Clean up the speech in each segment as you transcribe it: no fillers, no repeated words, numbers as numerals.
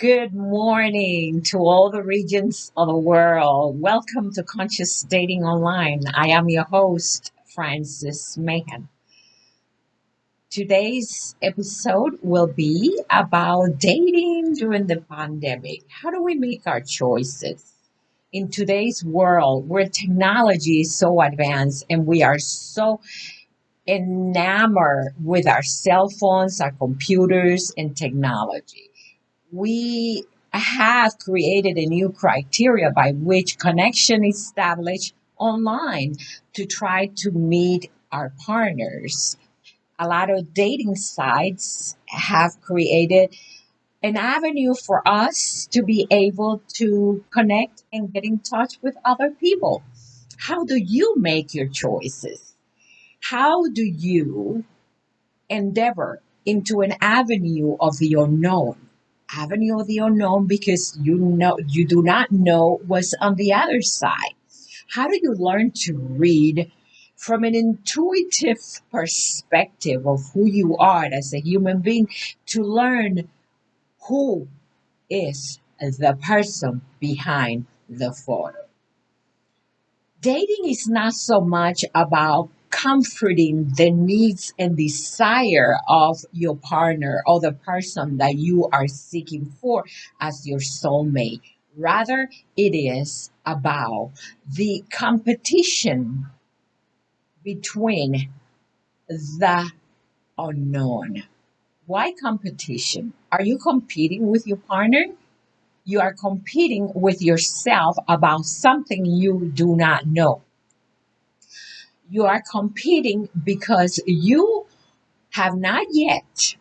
Good morning to all the regions of the world. Welcome to Conscious Dating Online. I am your host, Francis Mahan. Today's episode will be about dating during the pandemic. How do we make our choices? In today's world where technology is so advanced and we are so enamored with our cell phones, our computers, and technology, we have created a new criteria by which connection is established online to try to meet our partners. A lot of dating sites have created an avenue for us to be able to connect and get in touch with other people. How do you make your choices? How do you endeavor into an avenue of the unknown, because you do not know what's on the other side? How do you learn to read from an intuitive perspective of who you are as a human being, to learn who is the person behind the photo? Dating is not so much about comforting the needs and desire of your partner or the person that you are seeking for as your soulmate. Rather, it is about the competition between the unknown. Why competition? Are you competing with your partner? You are competing with yourself about something you do not know. You are competing because you have not yet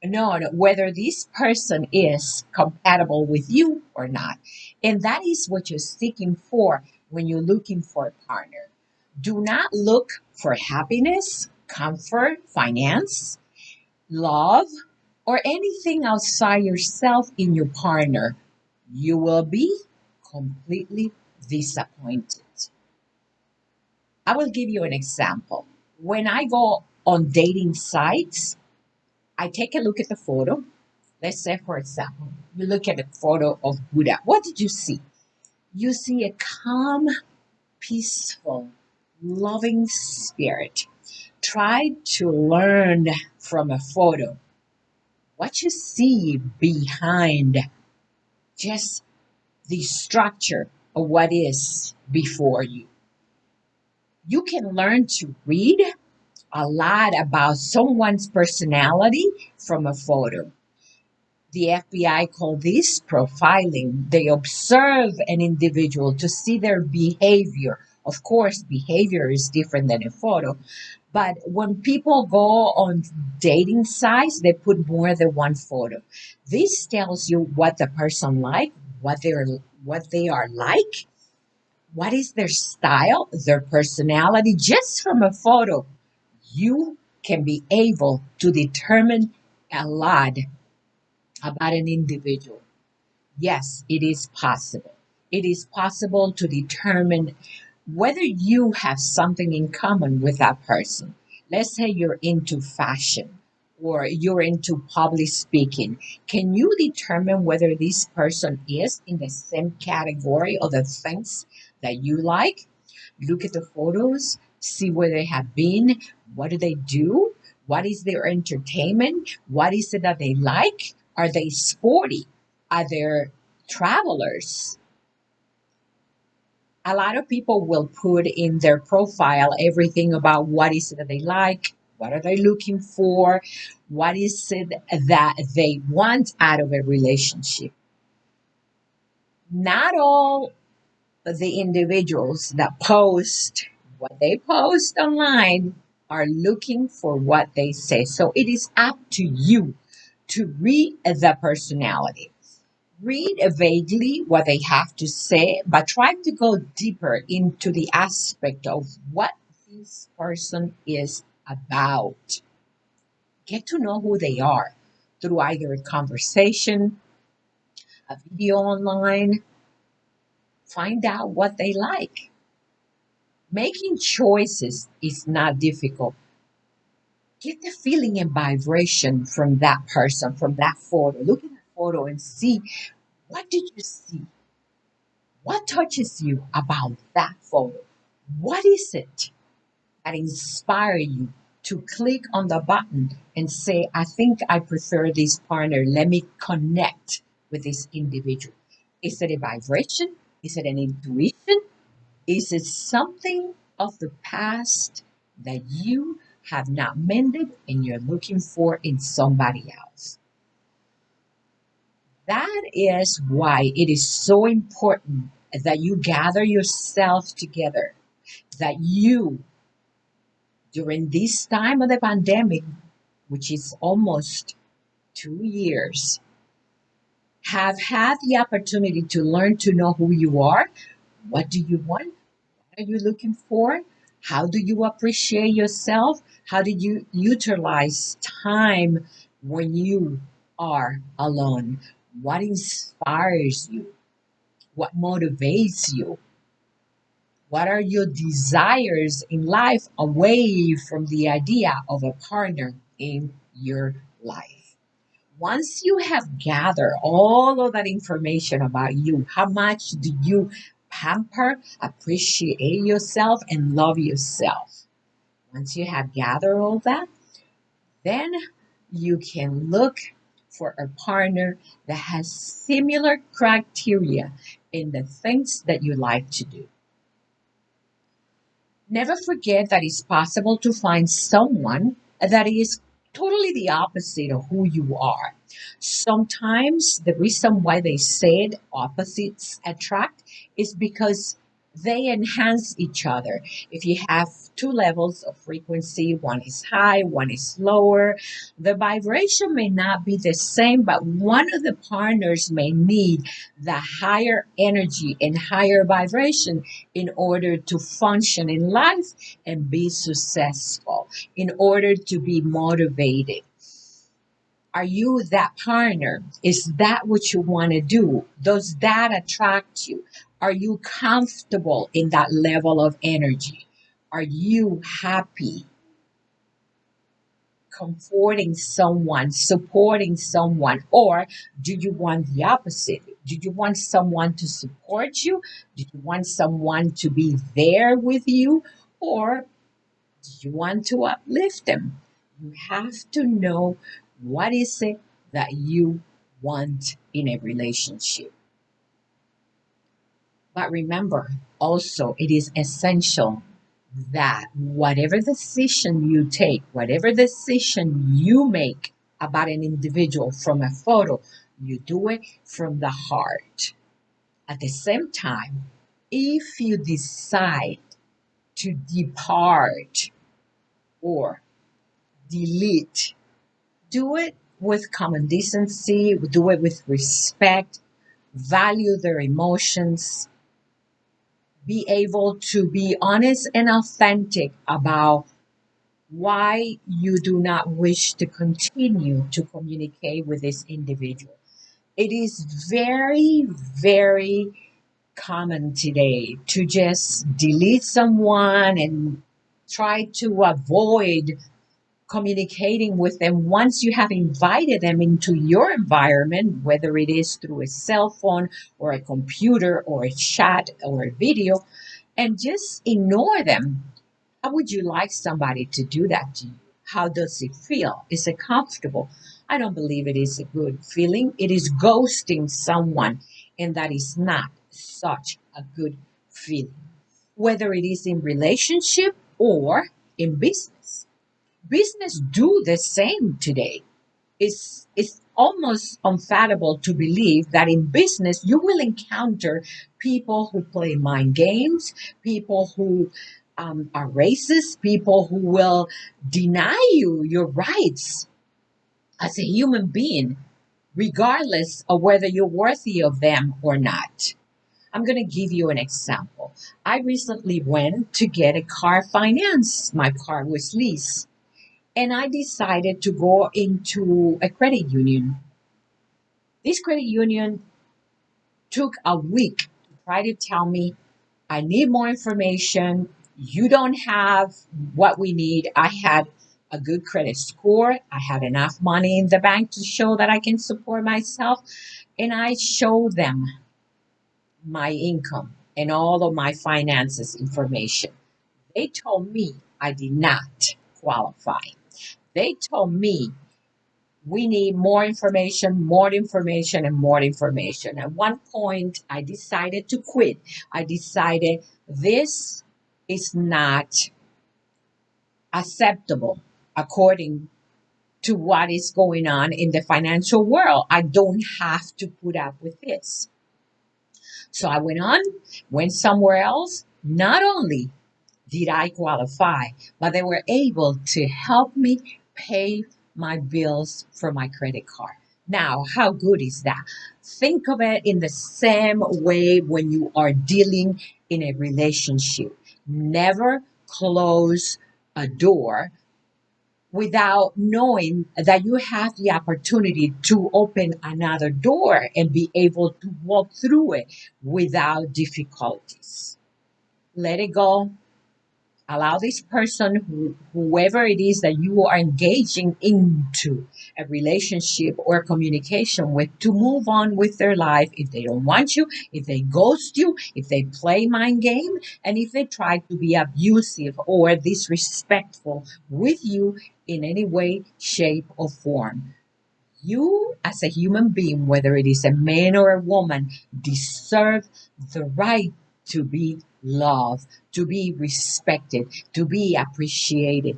known whether this person is compatible with you or not. And that is what you're seeking for when you're looking for a partner. Do not look for happiness, comfort, finance, love, or anything outside yourself in your partner. You will be completely disappointed. I will give you an example. When I go on dating sites, I take a look at the photo. Let's say, for example, you look at the photo of Buddha. What did you see? You see a calm, peaceful, loving spirit. Try to learn from a photo what you see behind just the structure of what is before you. You can learn to read a lot about someone's personality from a photo. The FBI call this profiling. They observe an individual to see their behavior. Of course, behavior is different than a photo. But when people go on dating sites, they put more than one photo. This tells you what the person like, what they are like, what is their style, their personality, just from a photo. You can be able to determine a lot about an individual. Yes, it is possible. It is possible to determine whether you have something in common with that person. Let's say you're into fashion or you're into public speaking. Can you determine whether this person is in the same category of the things that you like? Look at the photos, see where they have been, what do they do, what is their entertainment, what is it that they like, are they sporty, are they travelers? A lot of people will put in their profile everything about what is it that they like, what are they looking for, what is it that they want out of a relationship. Not all the individuals that post what they post online are looking for what they say. So it is up to you to read the personality. Read vaguely what they have to say, but try to go deeper into the aspect of what this person is about. Get to know who they are through either a conversation, a video online. Find out what they like. Making choices is not difficult. Get the feeling and vibration from that person, from that photo. Look at the photo and see what did you see? What touches you about that photo? What is it that inspires you to click on the button and say, I think I prefer this partner. Let me connect with this individual. Is it a vibration? Is it an intuition? Is it something of the past that you have not mended and you're looking for in somebody else? That is why it is so important that you gather yourself together, that you, during this time of the pandemic, which is almost 2 years, have had the opportunity to learn to know who you are. What do you want? What are you looking for? How do you appreciate yourself? How do you utilize time when you are alone? What inspires you? What motivates you? What are your desires in life away from the idea of a partner in your life? Once you have gathered all of that information about you, how much do you pamper, appreciate yourself, and love yourself? Once you have gathered all that, then you can look for a partner that has similar criteria in the things that you like to do. Never forget that it's possible to find someone that is totally the opposite of who you are. Sometimes the reason why they said opposites attract is because they enhance each other. If you have two levels of frequency, one is high, one is lower, the vibration may not be the same, but one of the partners may need the higher energy and higher vibration in order to function in life and be successful, in order to be motivated. Are you that partner? Is that what you want to do? Does that attract you? Are you comfortable in that level of energy? Are you happy comforting someone, supporting someone, or do you want the opposite? Do you want someone to support you? Do you want someone to be there with you? Or do you want to uplift them? You have to know what is it that you want in a relationship. But remember, also, it is essential that whatever decision you take, whatever decision you make about an individual from a photo, you do it from the heart. At the same time, if you decide to depart or delete, do it with common decency, do it with respect, value their emotions, be able to be honest and authentic about why you do not wish to continue to communicate with this individual. It is very, very common today to just delete someone and try to avoid communicating with them once you have invited them into your environment, whether it is through a cell phone or a computer or a chat or a video, and just ignore them. How would you like somebody to do that to you? How does it feel? Is it comfortable? I don't believe it is a good feeling. It is ghosting someone, and that is not such a good feeling, whether it is in relationship or in business. Business do the same today. It's almost unfathomable to believe that in business you will encounter people who play mind games, people who are racist, people who will deny you your rights as a human being, regardless of whether you're worthy of them or not. I'm going to give you an example. I recently went to get a car finance. My car was leased, and I decided to go into a credit union. This credit union took a week to try to tell me, I need more information. You don't have what we need. I had a good credit score. I had enough money in the bank to show that I can support myself. And I show them my income and all of my finances information. They told me I did not qualify. They told me we need more information, more information, and more information. At one point, I decided to quit. I decided this is not acceptable according to what is going on in the financial world. I don't have to put up with this. So I went on, went somewhere else. Not only did I qualify, but they were able to help me pay my bills for my credit card. Now, how good is that? Think of it in the same way when you are dealing in a relationship. Never close a door without knowing that you have the opportunity to open another door and be able to walk through it without difficulties. Let it go. Allow this person, whoever it is that you are engaging into a relationship or communication with, to move on with their life. If they don't want you, if they ghost you, if they play mind game, and if they try to be abusive or disrespectful with you in any way, shape, or form. You, as a human being, whether it is a man or a woman, deserve the right to be loved, to be respected, to be appreciated,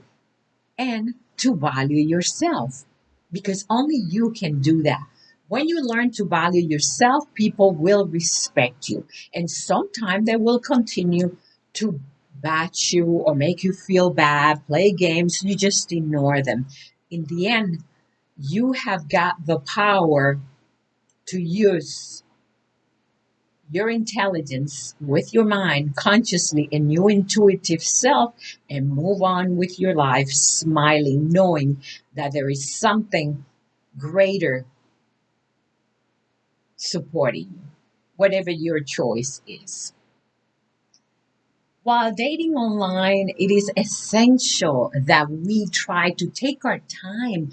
and to value yourself. Because only you can do that. When you learn to value yourself, people will respect you. And sometimes they will continue to bat you or make you feel bad, play games. You just ignore them. In the end, you have got the power to use your intelligence with your mind consciously and your intuitive self and move on with your life smiling, knowing that there is something greater supporting you, whatever your choice is. While dating online, it is essential that we try to take our time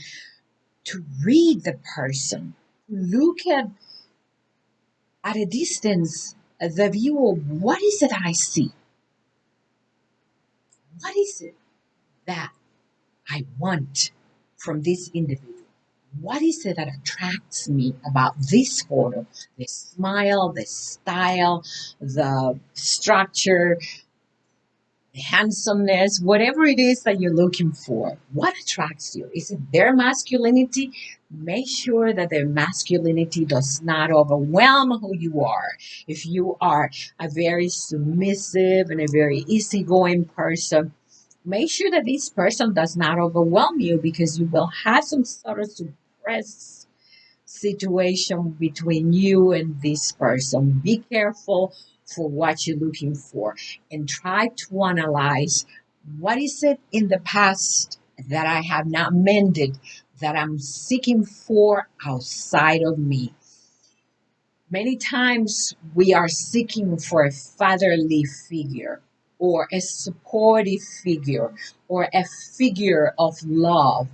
to read the person, look at a distance the view of what is it that I see? What is it that I want from this individual? What is it that attracts me about this photo? The smile, the style, the structure, handsomeness, whatever it is that you're looking for, what attracts you? Is it their masculinity? Make sure that their masculinity does not overwhelm who you are. If you are a very submissive and a very easygoing person, make sure that this person does not overwhelm you because you will have some sort of suppressed situation between you and this person. Be careful for what you're looking for and try to analyze what is it in the past that I have not mended that I'm seeking for outside of me. Many times we are seeking for a fatherly figure or a supportive figure or a figure of love.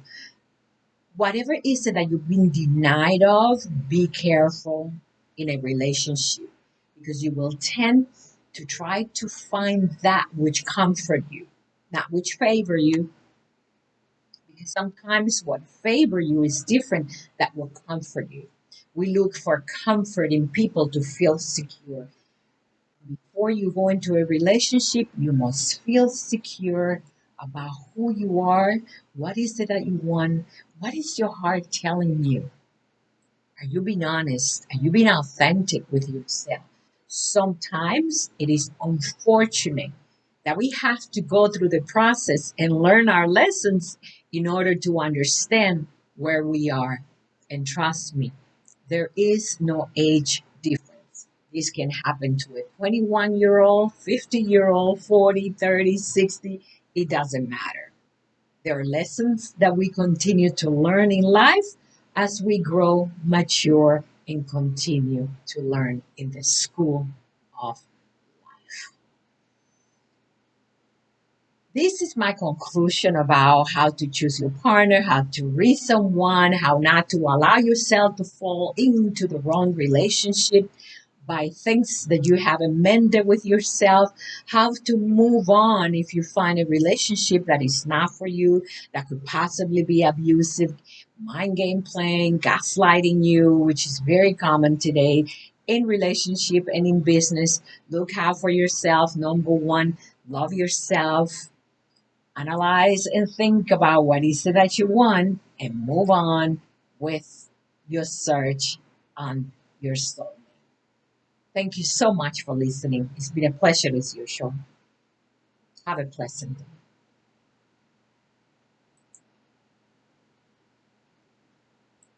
Whatever it is that you've been denied of, be careful in a relationship because you will tend to try to find that which comfort you, not which favor you, because sometimes what favor you is different that will comfort you. We look for comfort in people to feel secure. Before you go into a relationship, you must feel secure about who you are. What is it that you want? What is your heart telling you? Are you being honest? Are you being authentic with yourself? Sometimes it is unfortunate that we have to go through the process and learn our lessons in order to understand where we are. And trust me, there is no age difference. This can happen to a 21-year-old, 50-year-old, 40, 30, 60. It doesn't matter. There are lessons that we continue to learn in life as we grow, mature, and continue to learn in the school of life. This is my conclusion about how to choose your partner, how to read someone, how not to allow yourself to fall into the wrong relationship by things that you haven't mended with yourself, how to move on if you find a relationship that is not for you, that could possibly be abusive, mind game playing, gaslighting you, which is very common today in relationship and in business. Look out for yourself. Number one, love yourself. Analyze and think about what is it that you want and move on with your search on your soul. Thank you so much for listening. It's been a pleasure as usual. Have a pleasant day.